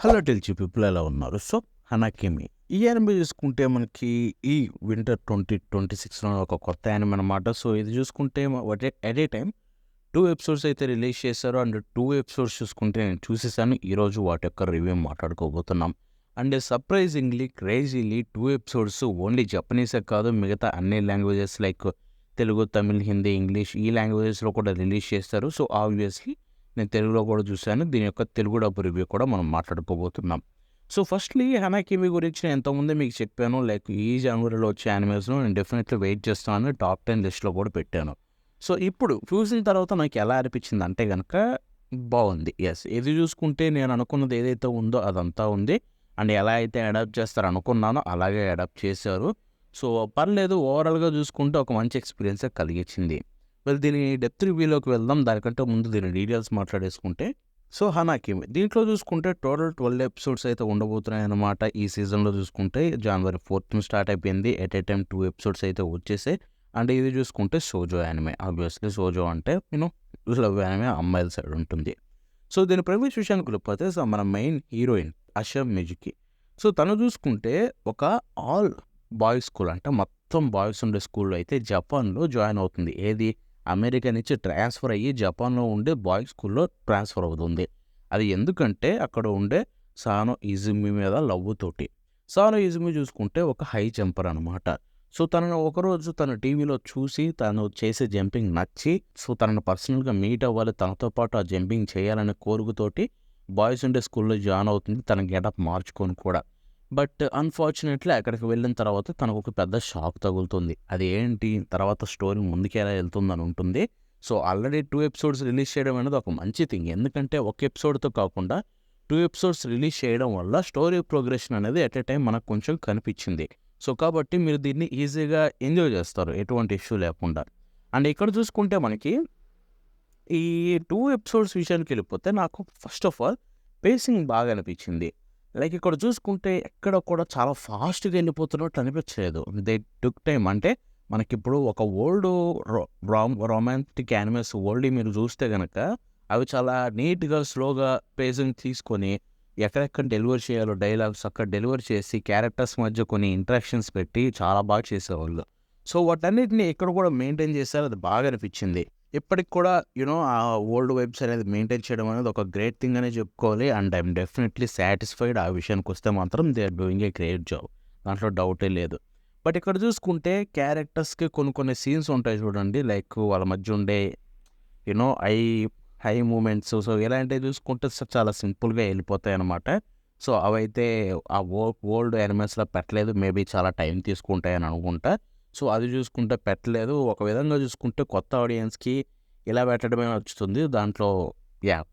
Hello టెల్చి people ఎలా ఉన్నారు? So, 'హనాకిమి' ఈ యానిమే చూసుకుంటే మనకి ఈ వింటర్ 2026లో ఒక కొత్త యానిమే అనమాట. సో, ఇది చూసుకుంటే ఎట్ ఏ టైమ్ 2 ఎపిసోడ్స్ అయితే రిలీజ్ చేశారు. అండ్ 2 ఎపిసోడ్స్ చూసుకుంటే నేను చూసేసాను. ఈరోజు వాటి యొక్క రివ్యూ మాట్లాడుకోబోతున్నాం. And surprisingly, crazily 2 episodes only జపనీసే కాదు, మిగతా అన్ని languages like Telugu, Tamil, Hindi, English ఈ లాంగ్వేజెస్‌లో కూడా రిలీజ్ చేస్తారు. సో, ఆబ్వియస్‌లీ నేను తెలుగులో కూడా చూశాను. దీని యొక్క తెలుగు డబ్ రివ్యూ కూడా మనం మాట్లాడుకోబోతున్నాం. సో, ఫస్ట్‌లీ 'హనాకిమి' గురించి నేను ఇంతకుముందే మీకు చెప్పాను. లైక్ ఈ జనవరిలో వచ్చే యానిమేస్‌లో నేను డెఫినెట్‌లీ వెయిట్ చేస్తాను. టాప్ 10 లిస్ట్‌లో కూడా పెట్టాను. సో, ఇప్పుడు చూసిన తర్వాత నాకు ఎలా అనిపించిందంటే గనక బావుంది. యెస్. ఇది చూసుకుంటే నేను అనుకున్నది ఏదైతే ఉందో అదంతా ఉంది. అండ్ ఎలా అయితే అడాప్ట్ చేస్తారు అనుకున్నానో అలాగే అడాప్ట్ చేశారు. సో, పర్లేదు ఓవరాల్‌గా చూసుకుంటే ఒక మంచి ఎక్స్‌పీరియన్సే కలిగించింది. దీని డెప్త్ రివ్యూలోకి వెళ్దాం. దానికంటే ముందు దీని డీటెయిల్స్ మాట్లాడేసుకుంటే, సో, 'హనాకిమి' దీంట్లో చూసుకుంటే టోటల్ 12 ఎపిసోడ్స్ అయితే ఉండబోతున్నాయన్నమాట. ఈ సీజన్‌లో చూసుకుంటే జనవరి 4థ్ స్టార్ట్ అయిపోయింది. ఎట్ ఏ టైమ్ 2 ఎపిసోడ్స్ అయితే వచ్చేసాయి. అండ్ ఇది చూసుకుంటే షోజో యానిమే. ఆబ్వియస్‌లీ షోజో అంటే లవ్ యానిమే, అమ్మాయిల సైడ్ ఉంటుంది. సో, దీని ప్రెమిస్ విషయానికి వెళ్ళిపోతే మన మెయిన్ హీరోయిన్ 'అషా మిజుకి'. సో, తను చూసుకుంటే ఒక ఆల్ బాయ్స్ స్కూల్ అంటే మొత్తం బాయ్స్ ఉండే స్కూల్‌లో అయితే జపాన్‌లో జాయిన్ అవుతుంది. ఏది అమెరికా నుంచి ట్రాన్స్ఫర్ అయ్యి జపాన్‌లో ఉండే బాయ్స్ స్కూల్‌లో ట్రాన్స్ఫర్ అవుతుంది. అది ఎందుకంటే అక్కడ ఉండే సానో ఇజుమి మీద లవ్ తోటి. సానో ఇజుమి చూసుకుంటే ఒక హై జంపర్ అనమాట. సో, తనను ఒకరోజు తన టీవీలో చూసి తను చేసే జంపింగ్ నచ్చి, సో, తనను పర్సనల్‌గా మీట్ అవ్వాలి, తనతో పాటు ఆ జంపింగ్ చేయాలనే కోరికతోటి బాయ్స్ ఉండే స్కూల్‌లో జాయిన్ అవుతుంది. తన గెటప్ మార్చుకొని కూడా. బట్ అన్‌ఫార్చునేట్‌లీ అక్కడికి వెళ్ళిన తర్వాత తనకొక పెద్ద షాక్ తగులుతుంది. అది ఏంటి? తర్వాత స్టోరీ ముందుకెలా ఎళ్తుందని ఉంటుంది. సో, ఆల్రెడీ 2 ఎపిసోడ్స్ రిలీజ్ చేయడం అనేది ఒక మంచి థింగ్. ఎందుకంటే ఒక ఎపిసోడ్‌తో కాకుండా 2 ఎపిసోడ్స్ రిలీజ్ చేయడం వల్ల స్టోరీ ప్రోగ్రెషన్ అనేది ఎట్ ఏ టైమ్ మనకు కొంచెం కనిపించింది. సో, కాబట్టి మీరు దీన్ని ఈజీగా ఎంజాయ్ చేస్తారు ఎటువంటి ఇష్యూ లేకుండా. అండ్ ఇక్కడ చూసుకుంటే మనకి ఈ 2 ఎపిసోడ్స్ విషయానికెళ్ళిపోతే నాకు ఫస్ట్ ఆఫ్ ఆల్ పేసింగ్ బాగా అనిపించింది. లైక్ ఇక్కడ చూసుకుంటే ఎక్కడ కూడా చాలా ఫాస్ట్‌గా ఎళ్ళిపోతున్నట్టు అనిపించలేదు. They took time. అంటే మనకిప్పుడు ఒక ఓల్డు రొ రొమాంటిక్ యానిమేస్ ఓల్డ్‌వి మీరు చూస్తే గనక అవి చాలా నీట్‌గా, స్లోగా పేసింగ్ తీసుకొని ఎక్కడెక్కడ డెలివర్ చేయాలో డైలాగ్స్ అక్కడ డెలివర్ చేసి క్యారెక్టర్స్ మధ్య కొన్ని ఇంటరాక్షన్స్ పెట్టి చాలా బాగా చేసేవాళ్ళు. సో, వాటన్నిటిని ఇక్కడ కూడా మెయింటైన్ చేశారు. అది బాగా అనిపించింది. ఇప్పటికి కూడా ఆ ఓల్డ్ వైబ్స్ అనేది మెయింటైన్ చేయడం అనేది ఒక గ్రేట్ థింగ్ అనే చెప్పుకోవాలి. And I'm definitely satisfied. ఆ విషయానికొస్తే మాత్రం they are doing a great job. దాంట్లో డౌటే లేదు. బట్ ఇక్కడ చూసుకుంటే క్యారెక్టర్స్‌కి కొన్ని కొన్ని సీన్స్ ఉంటాయి చూడండి. లైక్ వాళ్ళ మధ్య ఉండే you know I high moments. So, ఇలాంటివి చూసుకుంటే చాలా సింపుల్‌గా వెళ్ళిపోతాయన్నమాట. సో, అవైతే ఆ ఓల్డ్ యానిమేస్‌లో పెట్టలేదు. మేబీ చాలా టైం తీసుకుంటాయని అనుకుంటా. సో, అది చూసుకుంటే పెట్టలేదు. ఒక విధంగా చూసుకుంటే కొత్త ఆడియన్స్‌కి ఇలా పెట్టడమే నచ్చుతుంది. దాంట్లో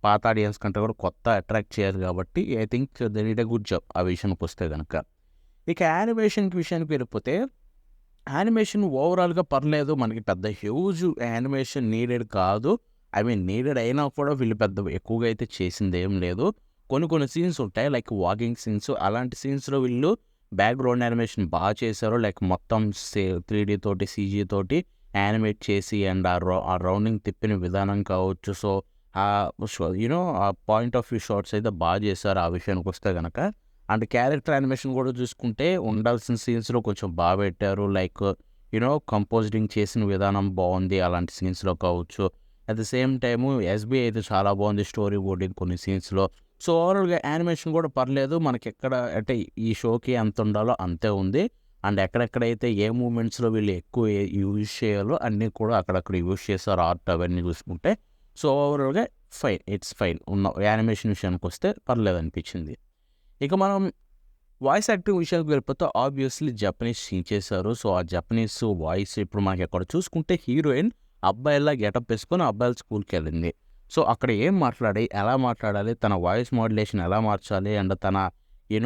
పాత ఆడియన్స్ కంటే కూడా కొత్త అట్రాక్ట్ చేయాలి కాబట్టి I think they did a good job ఆ విషయానికొస్తే గనక. ఇక విషయానికి వెళ్ళిపోతే యానిమేషన్ ఓవరాల్‌గా పర్లేదు. మనకి పెద్ద హ్యూజ్ యానిమేషన్ నీడెడ్ కాదు. ఐ మీన్ నీడెడ్ అయినా కూడా వీళ్ళు పెద్ద ఎక్కువగా అయితే చేసిందేం లేదు. కొన్ని కొన్ని సీన్స్ ఉంటాయి. Like walking scenes. అలాంటి సీన్స్‌లో వీళ్ళు బ్యాక్‌గ్రౌండ్ యానిమేషన్ చేశారు. లైక్ మొత్తం 3డీ తోటి, సీజీ తోటి యానిమేట్ చేసి అండ్ ఆ రౌండింగ్ తిప్పిన విధానం కావచ్చు. సో, ఆ పాయింట్ ఆఫ్ వ్యూ షాట్స్ అయితే చేశారు ఆ విషయానికొస్తే గనక. అండ్ క్యారెక్టర్ యానిమేషన్ కూడా చూసుకుంటే ఉండాల్సిన సీన్స్‌లో కొంచెం పెట్టారు. లైక్ కంపోజింగ్ చేసిన విధానం బావుంది. అలాంటి సీన్స్‌లో కావచ్చు. At the same time SB అయితే చాలా బావుంది స్టోరీ బోర్డింగ్ కొన్ని సీన్స్‌లో. సో, ఓవరాల్‌గా యానిమేషన్ కూడా పర్లేదు. మనకెక్కడ అంటే ఈ షోకి ఎంత ఉండాలో అంతే ఉంది. అండ్ ఎక్కడెక్కడైతే ఏ మూవ్‌మెంట్స్‌లో వీళ్ళు ఎక్కువ యూజ్ చేయాలో అన్నీ కూడా అక్కడక్కడ యూజ్ చేశారు ఆర్ట్ అవన్నీ చూసుకుంటే. సో, ఓవరాల్‌గా ఫైన్. It's fine. యానిమేషన్ విషయానికొస్తే పర్లేదనిపించింది. ఇక మనం వాయిస్ యాక్టింగ్ విషయానికి వెళ్ళిపోతే ఆబ్వియస్లీ జపనీస్ చించేశారు. సో, ఆ జపనీస్ వాయిస్ ఇప్పుడు మనకెక్కడ చూసుకుంటే హీరోయిన్ అబ్బాయిలా గెటప్ వేసుకొని అబ్బాయిల స్కూల్‌కెళ్ళింది. సో, అక్కడ ఏం మాట్లాడి, ఎలా మాట్లాడాలి, తన వాయిస్ మాడ్యులేషన్ ఎలా మార్చాలి అండ్ తన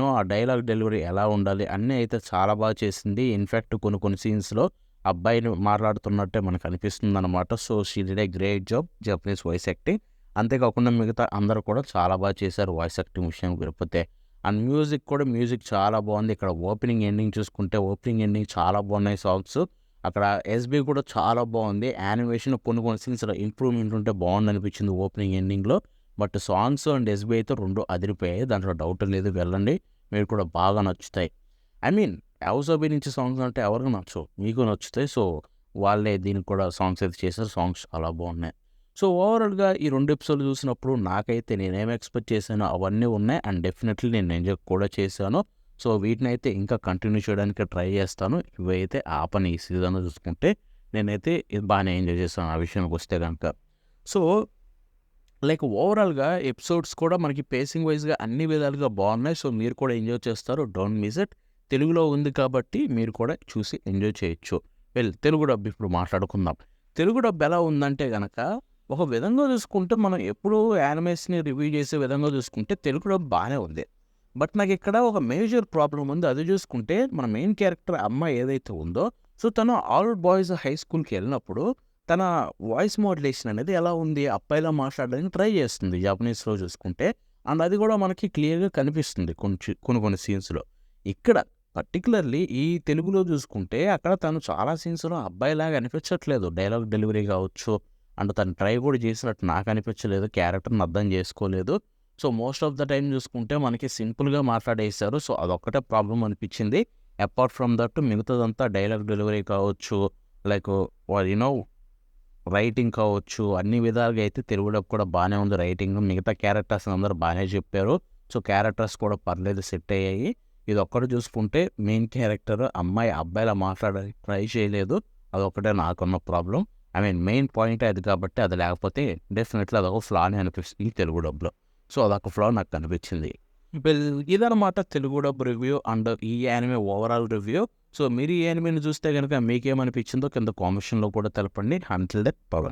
ఆ డైలాగ్ డెలివరీ ఎలా ఉండాలి అన్నీ అయితే చాలా బాగా చేసింది. ఇన్‌ఫాక్ట్ కొన్ని కొన్ని సీన్స్‌లో అబ్బాయిని మాట్లాడుతున్నట్టే మనకు అనిపిస్తుందనమాట. So, she did a great job Japanese voice acting. అంతేకాకుండా మిగతా అందరూ కూడా చాలా బాగా చేశారు వాయిస్ యాక్టింగ్ విషయానికి వెళ్ళిపోతే. అండ్ మ్యూజిక్ చాలా బాగుంది. ఇక్కడ ఓపెనింగ్, ఎండింగ్ చూసుకుంటే ఓపెనింగ్, ఎండింగ్ చాలా బాగున్నాయి సాంగ్స్. అక్కడ ఎస్‌బీ కూడా చాలా బాగుంది. యానిమేషన్ కొన్ని కొన్ని సీన్స్‌లో ఇంప్రూవ్‌మెంట్ ఉంటే బాగుందనిపించింది ఓపెనింగ్, ఎండింగ్‌లో. బట్ సాంగ్స్ అండ్ ఎస్బీ అయితే 2 అదిరిపోయాయి. దాంట్లో డౌట్ లేదు. వెళ్ళండి. మీరు కూడా బాగా నచ్చుతాయి. ఐ మీన్ యావసోబీ నుంచి సాంగ్స్ అంటే ఎవరికి నచ్చవు. మీకు నచ్చుతాయి. సో, వాళ్ళే దీనికి కూడా సాంగ్స్ అయితే చేశారు. సాంగ్స్ చాలా బాగున్నాయి. సో, ఓవరాల్‌గా ఈ 2 ఎపిసోడ్‌లు చూసినప్పుడు నాకైతే నేనేమి ఎక్స్‌పెక్ట్ చేశానో అవన్నీ ఉన్నాయి. అండ్ డెఫినెట్‌లీ నేను ఎంజాయ్ కూడా చేశాను. సో, వీటినైతే ఇంకా కంటిన్యూ చేయడానికి ట్రై చేస్తాను. ఇవైతే ఆపను ఈ సీజన్‌లో చూసుకుంటే. నేనైతే ఇది బాగానే ఎంజాయ్ చేశాను ఆ విషయానికొస్తే గనక. సో, లైక్ ఓవరాల్‌గా ఎపిసోడ్స్ కూడా మనకి పేసింగ్ వైస్‌గా అన్ని విధాలుగా బాగున్నాయి. సో, మీరు కూడా ఎంజాయ్ చేస్తారు. Don't miss it. తెలుగులో ఉంది కాబట్టి మీరు కూడా చూసి ఎంజాయ్ చేయొచ్చు. తెలుగు డబ్ ఇప్పుడు మాట్లాడుకుందాం. తెలుగు డబ్ ఎలా ఉందంటే గనక ఒక విధంగా చూసుకుంటే మనం ఎప్పుడూ యానిమేస్‌ని రివ్యూ చేసే విధంగా చూసుకుంటే తెలుగు డబ్ బానే ఉంది. బట్ నాకిక్కడ ఒక మేజర్ ప్రాబ్లమ్ ఉంది. అది చూసుకుంటే మన మెయిన్ క్యారెక్టర్ అమ్మాయి ఏదైతే ఉందో, సో, తను ఆల్ బాయ్స్ హై స్కూల్‌కెళ్ళినప్పుడు తన వాయిస్ మోడ్యులేషన్ అనేది ఎలా ఉంది? అబ్బాయిలా మాట్లాడడానికి ట్రై చేస్తుంది జాపనీస్‌లో చూసుకుంటే. అండ్ అది కూడా మనకి క్లియర్‌గా కనిపిస్తుంది కొన్ని కొన్ని సీన్స్‌లో. ఇక్కడ పర్టిక్యులర్‌లీ ఈ తెలుగులో చూసుకుంటే అక్కడ తను చాలా సీన్స్‌లో అబ్బాయిలాగా అనిపించట్లేదు. డైలాగ్ డెలివరీ కావచ్చు, అండ్ తను ట్రై కూడా చేసినట్టు నాకు అనిపించలేదు. క్యారెక్టర్‌ని అర్థం చేసుకోలేదు. So, most of the time చూసుకుంటే మనకి సింపుల్‌గా మాట్లాడేశారు. సో, అదొక్కటే ప్రాబ్లమ్ అనిపించింది. అపార్ట్ ఫ్రమ్ దట్ మిగతాదంతా డైలాగ్ డెలివరీ కావచ్చు, లైక్ యూ నో రైటింగ్ కావచ్చు, అన్ని విధాలుగా అయితే తెలుగు డబ్ కూడా బానే ఉంది రైటింగ్. మిగతా క్యారెక్టర్స్ అందరూ బానే చెప్పారు. సో, క్యారెక్టర్స్ కూడా పర్లేదు సెట్ అయ్యాయి. ఇదొక్కటి చూసుకుంటే మెయిన్ క్యారెక్టర్ అమ్మాయి అబ్బాయిలా మాట్లాడడానికి ట్రై చేయలేదు. అదొక్కటే నాకున్న ప్రాబ్లమ్. ఐ మీన్ మెయిన్ పాయింటే అది కాబట్టి అది లేకపోతే డెఫినెట్‌లీ అదొక ఫ్లా అని అనిపిస్తుంది తెలుగు డబ్‌లో. సో, అదొక ఫ్లా నాకు కనిపించింది. వెల్ ఇదనమాట తెలుగు డబ్ రివ్యూ అండ్ ఈ యానిమే ఓవరాల్ రివ్యూ. సో, మీరు ఈ యానిమేని చూస్తే గనుక మీకేమనిపించిందో కింద కామెంట్స్‌లో కూడా తెలపండి. Until then by.